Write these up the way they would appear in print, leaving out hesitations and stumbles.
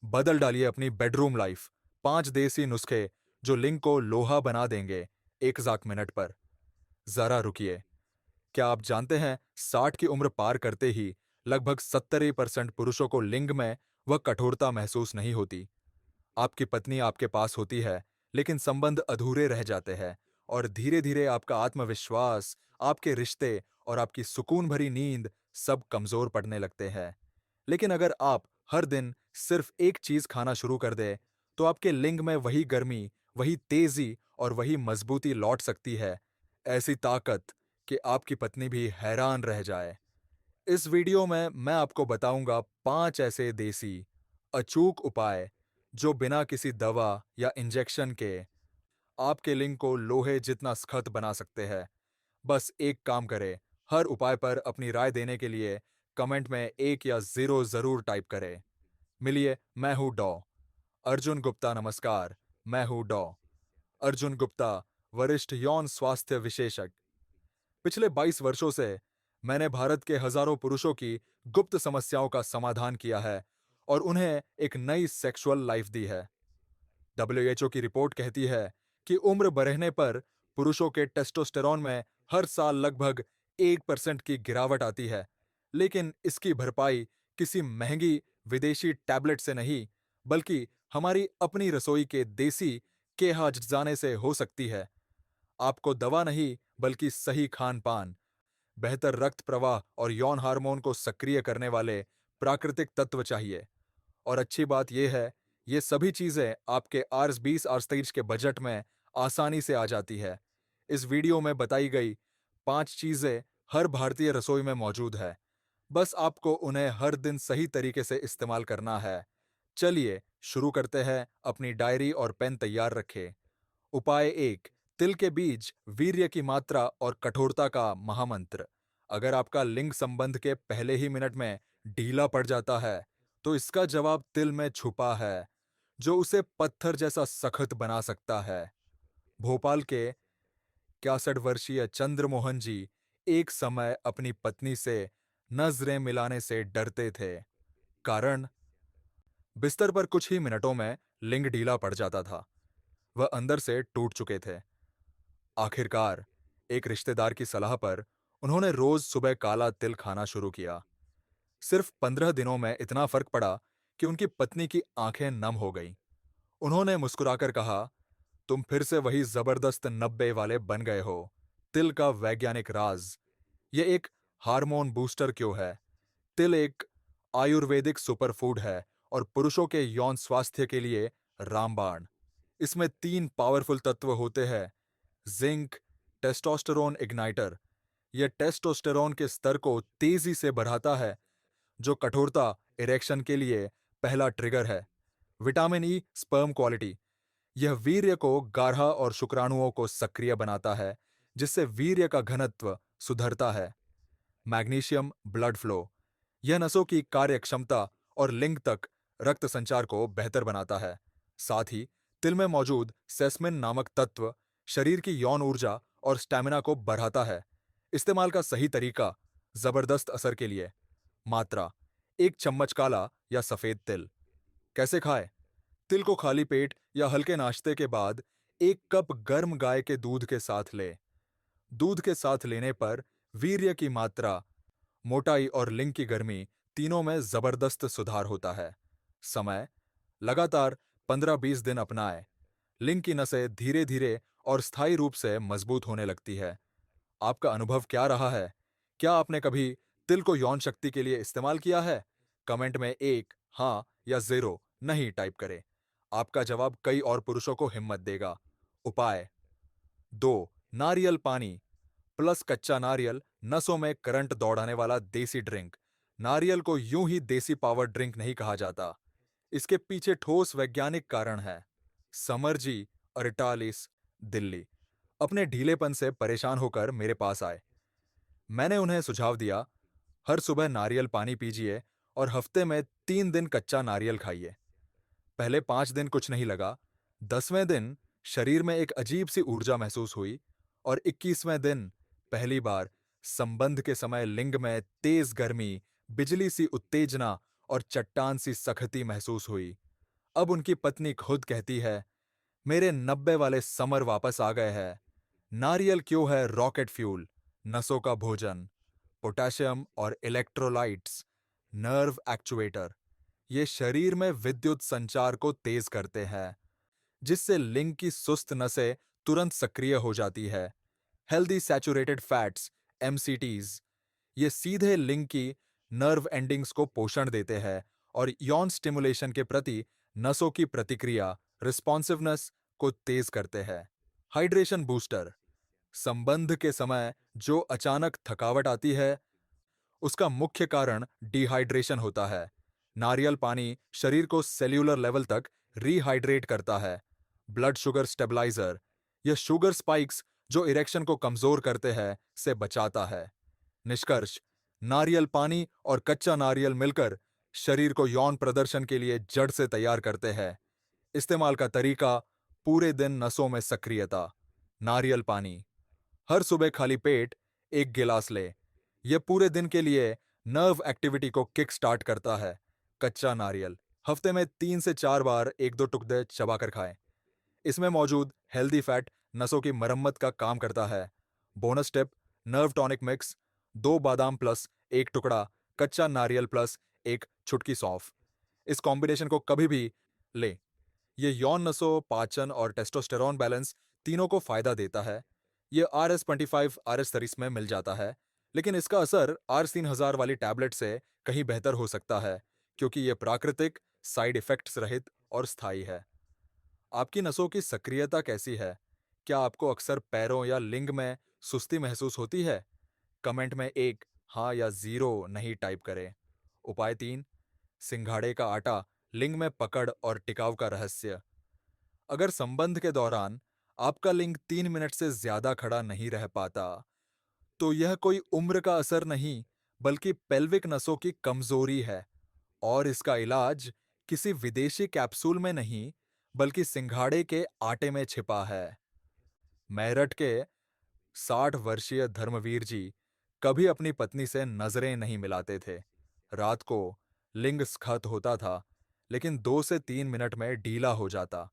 बदल डालिए अपनी बेडरूम लाइफ। 5 देसी नुस्खे जो लिंग को लोहा बना देंगे 1 मिनट पर। जरा रुकिए। क्या आप जानते हैं 60 की उम्र पार करते ही लगभग 70% पुरुषों को लिंग में वह कठोरता महसूस नहीं होती। आपकी पत्नी आपके पास होती है, लेकिन संबंध अधूरे रह जाते हैं और धीरे धीरे आपका आत्मविश्वास, आपके रिश्ते और आपकी सुकून भरी नींद सब कमजोर पड़ने लगते हैं। लेकिन अगर आप हर दिन सिर्फ एक चीज खाना शुरू कर दें, तो आपके लिंग में वही गर्मी, वही तेजी और वही मजबूती लौट सकती है। ऐसी ताकत कि आपकी पत्नी भी हैरान रह जाए। इस वीडियो में मैं आपको बताऊंगा 5 ऐसे देसी अचूक उपाय जो बिना किसी दवा या इंजेक्शन के आपके लिंग को लोहे जितना सख्त बना सकते हैं। बस एक काम करें, हर उपाय पर अपनी राय देने के लिए कमेंट में 1 या 0 जरूर टाइप करें। मिलिए, मैं हूं डॉ अर्जुन गुप्ता। नमस्कार, मैं हूं डॉ अर्जुन गुप्ता, वरिष्ठ यौन स्वास्थ्य विशेषज्ञ। पिछले 22 वर्षों से मैंने भारत के हजारों पुरुषों की गुप्त समस्याओं का समाधान किया है और उन्हें एक नई सेक्सुअल लाइफ दी है। डब्ल्यूएचओ की रिपोर्ट कहती है कि उम्र बढ़ने पर पुरुषों के टेस्टोस्टेरॉन में हर साल लगभग 1% की गिरावट आती है। लेकिन इसकी भरपाई किसी महंगी विदेशी टैबलेट से नहीं, बल्कि हमारी अपनी रसोई के देसी केहा जाने से हो सकती है। आपको दवा नहीं, बल्कि सही खान पान, बेहतर रक्त प्रवाह और यौन हार्मोन को सक्रिय करने वाले प्राकृतिक तत्व चाहिए। और अच्छी बात यह है, ये सभी चीजें आपके आर्स 20 आर्स 23 के बजट में आसानी से आ जाती है। इस वीडियो में बताई गई 5 चीजें हर भारतीय रसोई में मौजूद है। बस आपको उन्हें हर दिन सही तरीके से इस्तेमाल करना है। चलिए शुरू करते हैं। अपनी डायरी और पेन तैयार रखें। उपाय 1, तिल के बीज, वीर्य की मात्रा और कठोरता का महामंत्र। अगर आपका लिंग संबंध के पहले ही मिनट में ढीला पड़ जाता है, तो इसका जवाब तिल में छुपा है, जो उसे पत्थर जैसा सख्त बना सकता है। भोपाल के 61 वर्षीय चंद्रमोहन जी एक समय अपनी पत्नी से नजरें मिलाने से डरते थे। कारण, बिस्तर पर कुछ ही मिनटों में लिंग ढीला पड़ जाता था। वह अंदर से टूट चुके थे। आखिरकार एक रिश्तेदार की सलाह पर उन्होंने रोज सुबह काला तिल खाना शुरू किया। सिर्फ 15 दिनों में इतना फर्क पड़ा कि उनकी पत्नी की आंखें नम हो गईं। उन्होंने मुस्कुराकर कहा, तुम फिर से वही जबरदस्त 90 वाले बन गए हो। तिल का वैज्ञानिक राज। यह एक हार्मोन बूस्टर क्यों है? तिल एक आयुर्वेदिक सुपरफूड है और पुरुषों के यौन स्वास्थ्य के लिए रामबाण। इसमें 3 पावरफुल तत्व होते हैं। जिंक, टेस्टोस्टेरोन इग्नाइटर, यह टेस्टोस्टेरोन के स्तर को तेजी से बढ़ाता है, जो कठोरता इरेक्शन के लिए पहला ट्रिगर है। विटामिन E, स्पर्म क्वालिटी, यह वीर्य को गाढ़ा और शुक्राणुओं को सक्रिय बनाता है, जिससे वीर्य का घनत्व सुधरता है। मैग्नीशियम, ब्लड फ्लो, यह नसों की कार्यक्षमता और लिंग तक रक्त संचार को बेहतर बनाता है। साथ ही तिल में मौजूद सेस्मिन नामक तत्व शरीर की यौन ऊर्जा और स्टैमिना को बढ़ाता है। इस्तेमाल का सही तरीका, जबरदस्त असर के लिए। मात्रा, 1 चम्मच काला या सफेद तिल। कैसे खाएं? तिल को खाली पेट या हल्के नाश्ते के बाद 1 कप गर्म गाय के दूध के साथ लें। दूध के साथ लेने पर वीर्य की मात्रा, मोटाई और लिंग की गर्मी तीनों में जबरदस्त सुधार होता है। समय, लगातार 15-20 दिन अपनाएं। लिंग की नसें धीरे धीरे और स्थायी रूप से मजबूत होने लगती है। आपका अनुभव क्या रहा है? क्या आपने कभी तिल को यौन शक्ति के लिए इस्तेमाल किया है? कमेंट में 1 हाँ या 0 नहीं टाइप करें। आपका जवाब कई और पुरुषों को हिम्मत देगा। उपाय 2, नारियल पानी प्लस कच्चा नारियल नसों में करंट दौड़ाने वाला देसी ड्रिंक। नारियल को यूं ही देसी पावर ड्रिंक नहीं कहा जाता। इसके पीछे ठोस वैज्ञानिक कारण है। समरजी, अरिटालिस, दिल्ली, अपने ढीलेपन से परेशान होकर मेरे पास आए। मैंने उन्हें सुझाव दिया, हर सुबह नारियल पानी पीजिए और हफ्ते में 3 दिन कच्चा नारियल खाइए। पहले 5 दिन कुछ नहीं लगा। 10वें दिन शरीर में एक अजीब सी ऊर्जा महसूस हुई और 21वें दिन पहली बार संबंध के समय लिंग में तेज गर्मी, बिजली सी उत्तेजना और चट्टान सी सख्ती महसूस हुई। अब उनकी पत्नी खुद कहती है, मेरे 90 वाले समर वापस आ गए हैं। नारियल क्यों है रॉकेट फ्यूल, नसों का भोजन, पोटेशियम और इलेक्ट्रोलाइट्स, नर्व एक्चुएटर। ये शरीर में विद्युत संचार को तेज करते हैं, जिससे लिंग की सुस्त नसें तुरंत सक्रिय हो जाती है। हेल्दी सैचुरेटेड फैट्स, एमसीटीज, ये सीधे लिंग की नर्व एंडिंग्स को पोषण देते हैं और यौन स्टिमुलेशन के प्रति नसों की प्रतिक्रिया, रिस्पॉन्सिवनेस को तेज करते हैं। हाइड्रेशन बूस्टर, संबंध के समय जो अचानक थकावट आती है, उसका मुख्य कारण डिहाइड्रेशन होता है। नारियल पानी शरीर को सेल्यूलर लेवल तक रीहाइड्रेट करता है। ब्लड शुगर स्टेबलाइजर, यह शुगर स्पाइक्स जो इरेक्शन को कमजोर करते हैं से बचाता है। निष्कर्ष, नारियल पानी और कच्चा नारियल मिलकर शरीर को यौन प्रदर्शन के लिए जड़ से तैयार करते हैं। इस्तेमाल का तरीका, पूरे दिन नसों में सक्रियता। नारियल पानी हर सुबह खाली पेट 1 गिलास ले। यह पूरे दिन के लिए नर्व एक्टिविटी को किक स्टार्ट करता है। कच्चा नारियल हफ्ते में 3 से 4 बार 1-2 टुकड़े चबाकर खाएं। इसमें मौजूद हेल्दी फैट नसों की मरम्मत का काम करता है। Bonus tip, nerve tonic mix, 2 बादाम प्लस 1 टुकड़ा कच्चा नारियल प्लस 1 चुटकी सौंफ। इस कॉम्बिनेशन को कभी भी लें। ये यौन नसों, पाचन और टेस्टोस्टेरोन बैलेंस तीनों को फायदा देता है। ये RS-25 RS-30 में मिल जाता है, लेकिन इसका असर R3000 वाली टैबलेट से कहीं बेहतर हो सकता है, क्योंकि ये प्राकृतिक, साइड इफेक्ट्स रहित और स्थायी है। आपकी नसों की सक्रियता कैसी है? क्या आपको अक्सर पैरों या लिंग में सुस्ती महसूस होती है? कमेंट में एक हाँ या 0 नहीं टाइप करें। उपाय 3, सिंघाड़े का आटा, लिंग में पकड़ और टिकाव का रहस्य। अगर संबंध के दौरान आपका लिंग 3 मिनट से ज्यादा खड़ा नहीं रह पाता, तो यह कोई उम्र का असर नहीं, बल्कि पेल्विक नसों की कमजोरी है। और इसका इलाज किसी विदेशी कैप्सूल में नहीं, बल्कि सिंघाड़े के आटे में छिपा है। मेरठ के 60 वर्षीय धर्मवीर जी कभी अपनी पत्नी से नजरें नहीं मिलाते थे। रात को लिंग स्खत होता था, लेकिन 2 से 3 मिनट में ढीला हो जाता।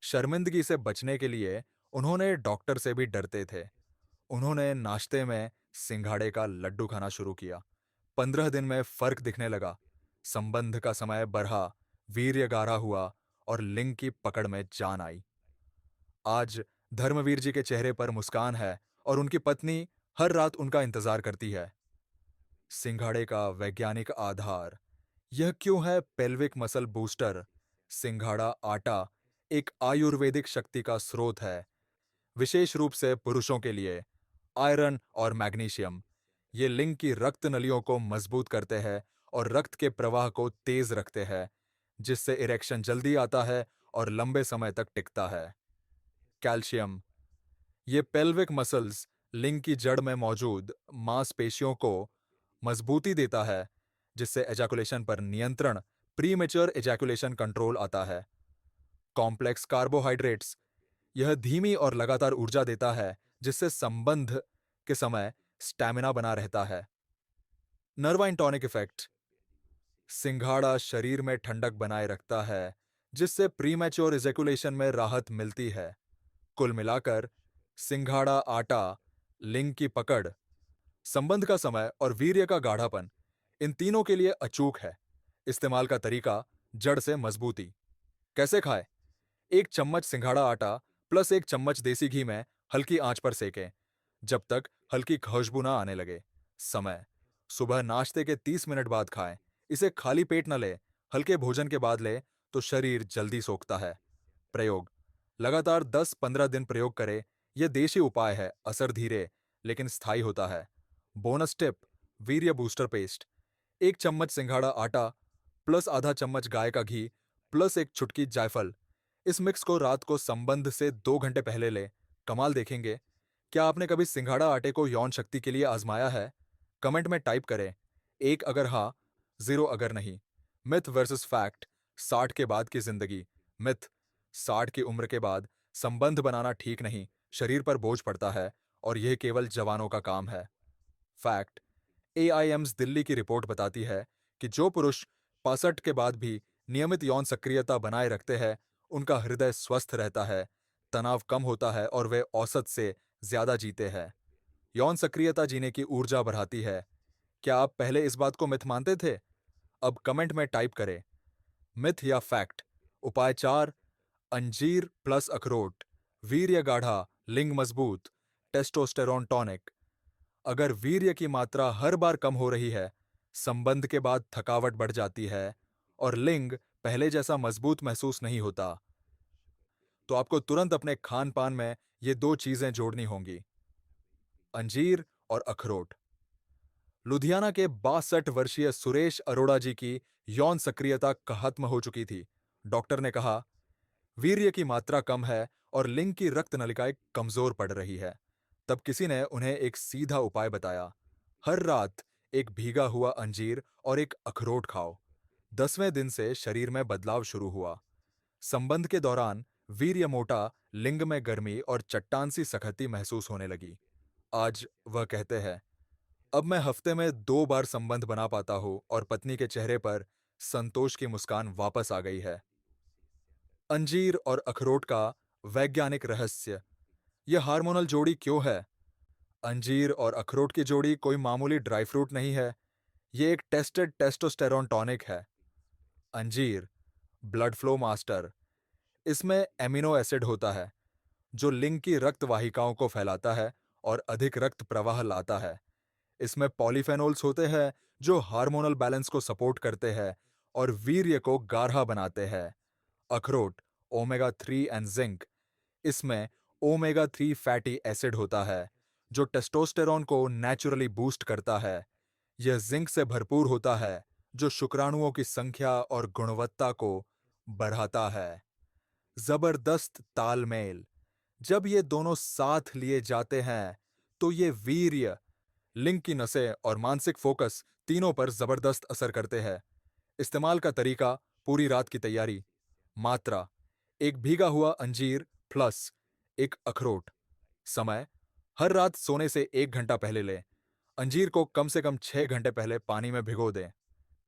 शर्मिंदगी से बचने के लिए उन्होंने डॉक्टर से भी डरते थे। उन्होंने नाश्ते में सिंघाड़े का लड्डू खाना शुरू किया। 15 दिन में फर्क दिखने लगा। संबंध का समय बढ़ा, वीर्य गाढ़ा हुआ और लिंग की पकड़ में जान आई। आज धर्मवीर जी के चेहरे पर मुस्कान है और उनकी पत्नी हर रात उनका इंतजार करती है। सिंघाड़े का वैज्ञानिक आधार, यह क्यों है पेल्विक मसल बूस्टर? सिंघाड़ा आटा एक आयुर्वेदिक शक्ति का स्रोत है, विशेष रूप से पुरुषों के लिए। आयरन और मैग्नीशियम, ये लिंग की रक्त नलियों को मजबूत करते हैं और रक्त के प्रवाह को तेज रखते हैं, जिससे इरेक्शन जल्दी आता है और लंबे समय तक टिकता है। कैल्शियम, ये पेल्विक मसल्स, लिंग की जड़ में मौजूद मांसपेशियों को मजबूती देता है, जिससे एजैकुलेशन पर नियंत्रण, प्रीमेच्योर एजैकुलेशन कंट्रोल आता है। कॉम्प्लेक्स कार्बोहाइड्रेट्स, यह धीमी और लगातार ऊर्जा देता है, जिससे संबंध के समय स्टैमिना बना रहता है। नर्वाइन टॉनिक इफेक्ट, सिंघाड़ा शरीर में ठंडक बनाए रखता है, जिससे प्रीमैच्योर इजैकुलेशन में राहत मिलती है। कुल मिलाकर सिंघाड़ा आटा, लिंग की पकड़, संबंध का समय और वीर्य का गाढ़ापन, इन तीनों के लिए अचूक है। इस्तेमाल का तरीका, जड़ से मजबूती। कैसे खाएं? 1 चम्मच सिंघाड़ा आटा प्लस 1 चम्मच देसी घी में हल्की आंच पर सेकें, जब तक हल्की खुशबू ना आने लगे। समय, सुबह नाश्ते के 30 मिनट बाद खाएं। इसे खाली पेट न लें, हल्के भोजन के बाद लें तो शरीर जल्दी सोखता है। प्रयोग, लगातार 10-15 दिन प्रयोग करें। यह देशी उपाय है, असर धीरे लेकिन स्थायी होता है। बोनस टिप, वीर्य बूस्टर पेस्ट, 1 चम्मच सिंघाड़ा आटा प्लस आधा चम्मच गाय का घी प्लस 1 चुटकी जायफल। इस मिक्स को रात को संबंध से 2 घंटे पहले लें, कमाल देखेंगे। क्या आपने कभी सिंघाड़ा आटे को यौन शक्ति के लिए आजमाया है? कमेंट में टाइप करें, 1 अगर हाँ, 0 अगर नहीं। मिथ वर्सेस फैक्ट, 60 के बाद की जिंदगी। मिथ, 60 की उम्र के बाद संबंध बनाना ठीक नहीं, शरीर पर बोझ पड़ता है और यह केवल जवानों का काम है। फैक्ट, AIIMS दिल्ली की रिपोर्ट बताती है कि जो पुरुष 65 के बाद भी नियमित यौन सक्रियता बनाए रखते हैं, उनका हृदय स्वस्थ रहता है, तनाव कम होता है और वे औसत से ज्यादा जीते हैं। यौन सक्रियता जीने की ऊर्जा बढ़ाती है। क्या आप पहले इस बात को मिथ मानते थे? अब कमेंट में टाइप करें, मिथ या फैक्ट। उपाय 4, अंजीर प्लस अखरोट, वीर्य गाढ़ा, लिंग मजबूत, टेस्टोस्टेरोन टॉनिक। अगर वीर्य की मात्रा हर बार कम हो रही है, संबंध के बाद थकावट बढ़ जाती है और लिंग पहले जैसा मजबूत महसूस नहीं होता, तो आपको तुरंत अपने खान पान में ये दो चीजें जोड़नी होंगी, अंजीर और अखरोट। लुधियाना के 62 वर्षीय सुरेश अरोड़ा जी की यौन सक्रियता खत्म हो चुकी थी। डॉक्टर ने कहा, वीर्य की मात्रा कम है और लिंग की रक्त नलिकाएं कमजोर पड़ रही है। तब किसी ने उन्हें एक सीधा उपाय बताया, हर रात एक भीगा हुआ अंजीर और एक अखरोट खाओ। 10वें दिन से शरीर में बदलाव शुरू हुआ। संबंध के दौरान वीर्य मोटा, लिंग में गर्मी और चट्टान सी सखती महसूस होने लगी। आज वह कहते हैं, अब मैं हफ्ते में 2 बार संबंध बना पाता हूँ और पत्नी के चेहरे पर संतोष की मुस्कान वापस आ गई है। अंजीर और अखरोट का वैज्ञानिक रहस्य। यह हार्मोनल जोड़ी क्यों है? अंजीर और अखरोट की जोड़ी कोई मामूली ड्राई फ्रूट नहीं है, ये एक टेस्टेड टेस्टोस्टेरोन टॉनिक है। अंजीर ब्लड फ्लो मास्टर, इसमें एमिनो एसिड होता है जो लिंग की रक्त वाहिकाओं को फैलाता है और अधिक रक्त प्रवाह लाता है। इसमें पॉलीफेनोल्स होते हैं जो हार्मोनल बैलेंस को सपोर्ट करते हैं और वीर्य को गाढ़ा बनाते हैं। अखरोट ओमेगा 3 एंड जिंक, इसमें ओमेगा 3 फैटी एसिड होता है जो टेस्टोस्टेरोन को नेचुरली बूस्ट करता है। यह जिंक से भरपूर होता है जो शुक्राणुओं की संख्या और गुणवत्ता को बढ़ाता है। जबरदस्त तालमेल, जब ये दोनों साथ लिए जाते हैं तो ये वीर्य, लिंग की नसें और मानसिक फोकस तीनों पर जबरदस्त असर करते हैं। इस्तेमाल का तरीका, पूरी रात की तैयारी। मात्रा, एक भीगा हुआ अंजीर प्लस एक अखरोट। समय, हर रात सोने से 1 घंटा पहले लें। अंजीर को कम से कम 6 घंटे पहले पानी में भिगो दें।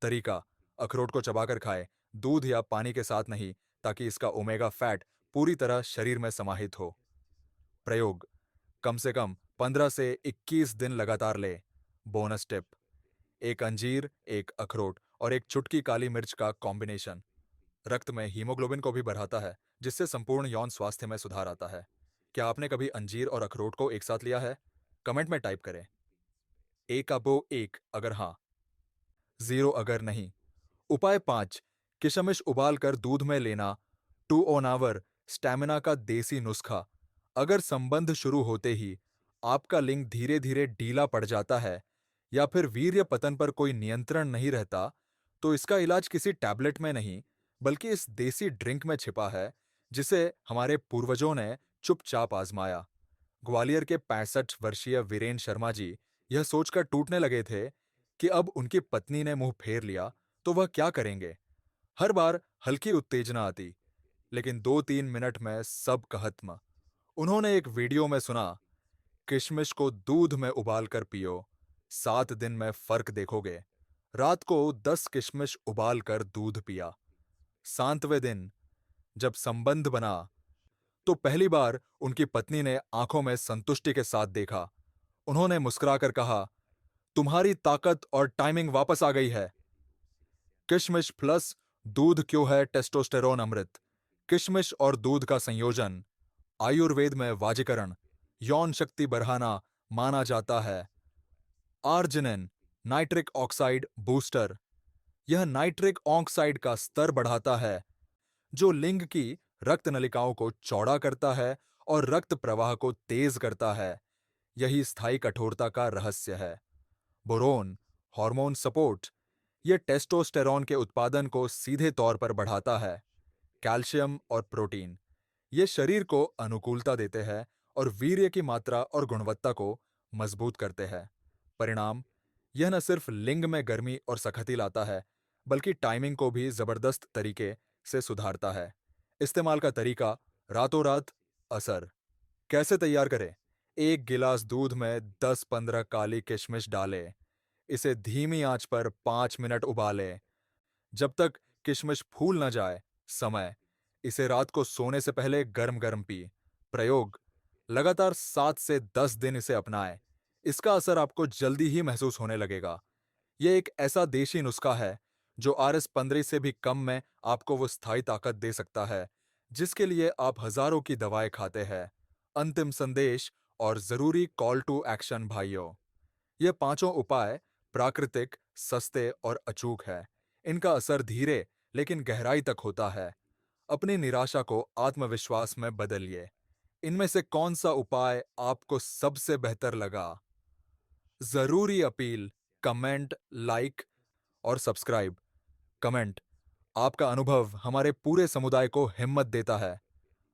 तरीका, अखरोट को चबाकर खाएं, दूध या पानी के साथ नहीं, ताकि इसका ओमेगा फैट पूरी तरह शरीर में समाहित हो। प्रयोग, कम से कम 15 से 21 दिन लगातार लें। बोनस टिप, एक अंजीर, एक अखरोट और एक चुटकी काली मिर्च का कॉम्बिनेशन रक्त में हीमोग्लोबिन को भी बढ़ाता है, जिससे संपूर्ण यौन स्वास्थ्य में सुधार आता है। क्या आपने कभी अंजीर और अखरोट को एक साथ लिया है? कमेंट में टाइप करें, एक अबो एक अगर हाँ, 0 अगर नहीं। उपाय 5, किशमिश उबालकर दूध में लेना, 2 ऑन आवर, स्टैमिना का देसी नुस्खा। अगर संबंध शुरू होते ही आपका लिंग धीरे धीरे ढीला पड़ जाता है या फिर वीर्य पतन पर कोई नियंत्रण नहीं रहता, तो इसका इलाज किसी टैबलेट में नहीं, बल्कि इस देसी ड्रिंक में छिपा है, जिसे हमारे पूर्वजों ने चुपचाप आजमाया। ग्वालियर के 65 वर्षीय वीरेन शर्मा जी यह सोचकर टूटने लगे थे कि अब उनकी पत्नी ने मुंह फेर लिया तो वह क्या करेंगे। हर बार हल्की उत्तेजना आती, लेकिन 2-3 मिनट में सब खत्म। उन्होंने एक वीडियो में सुना, किशमिश को दूध में उबालकर पियो, 7 दिन में फर्क देखोगे। रात को 10 किशमिश उबालकर दूध पिया। 7वें दिन जब संबंध बना तो पहली बार उनकी पत्नी ने आंखों में संतुष्टि के साथ देखा। उन्होंने मुस्कुराकर कहा, तुम्हारी ताकत और टाइमिंग वापस आ गई है। किशमिश प्लस दूध क्यों है टेस्टोस्टेरोन अमृत? किशमिश और दूध का संयोजन आयुर्वेद में वाजीकरण, यौन शक्ति बढ़ाना माना जाता है। आर्जिनिन, नाइट्रिक ऑक्साइड बूस्टर, यह नाइट्रिक ऑक्साइड का स्तर बढ़ाता है जो लिंग की रक्त नलिकाओं को चौड़ा करता है और रक्त प्रवाह को तेज करता है। यही स्थायी कठोरता का रहस्य है। बोरोन, हार्मोन सपोर्ट, यह टेस्टोस्टेरोन के उत्पादन को सीधे तौर पर बढ़ाता है। कैल्शियम और प्रोटीन, ये शरीर को अनुकूलता देते हैं और वीर्य की मात्रा और गुणवत्ता को मजबूत करते हैं। परिणाम, यह न सिर्फ लिंग में गर्मी और सखती लाता है, बल्कि टाइमिंग को भी जबरदस्त तरीके से सुधारता है। इस्तेमाल का तरीका, रातों रात असर। कैसे तैयार करें? 1 गिलास दूध में 10-15 काली किशमिश डालें। इसे धीमी आंच पर 5 मिनट उबालें, जब तक किशमिश फूल न जाए। समय, इसे रात को सोने से पहले गर्म गर्म पी। प्रयोग, लगातार 7 से 10 दिन इसे अपनाएं। इसका असर आपको जल्दी ही महसूस होने लगेगा। ये एक ऐसा देशी नुस्खा है जो RS-15 से भी कम में आपको वो स्थायी ताकत दे सकता है जिसके लिए आप हजारों की दवाएं खाते हैं। अंतिम संदेश और जरूरी कॉल टू एक्शन भाइयों, ये पांचों उपाय प्राकृतिक, सस्ते और अचूक है। इनका असर धीरे लेकिन गहराई तक होता है। अपनी निराशा को आत्मविश्वास में बदलिए। इनमें से कौन सा उपाय आपको सबसे बेहतर लगा? जरूरी अपील, कमेंट, लाइक और सब्सक्राइब। कमेंट, आपका अनुभव हमारे पूरे समुदाय को हिम्मत देता है।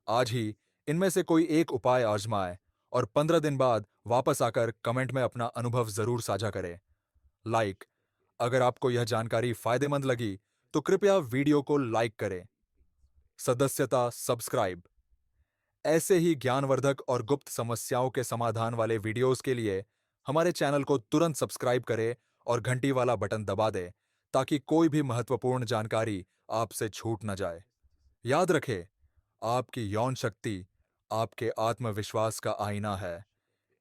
आज ही इनमें से कोई एक उपाय आजमाएं और 15 दिन बाद वापस आकर कमेंट में अपना अनुभव जरूर साझा करें। लाइक, अगर आपको यह जानकारी फायदेमंद लगी तो कृपया वीडियो को लाइक करें। सदस्यता, सब्सक्राइब। ऐसे ही ज्ञानवर्धक और गुप्त समस्याओं के समाधान वाले वीडियोस के लिए हमारे चैनल को तुरंत सब्सक्राइब करें और घंटी वाला बटन दबा दें ताकि कोई भी महत्वपूर्ण जानकारी आपसे छूट न जाए। याद रखें, आपकी यौन शक्ति आपके आत्मविश्वास का आईना है।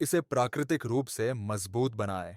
इसे प्राकृतिक रूप से मजबूत बनाएं।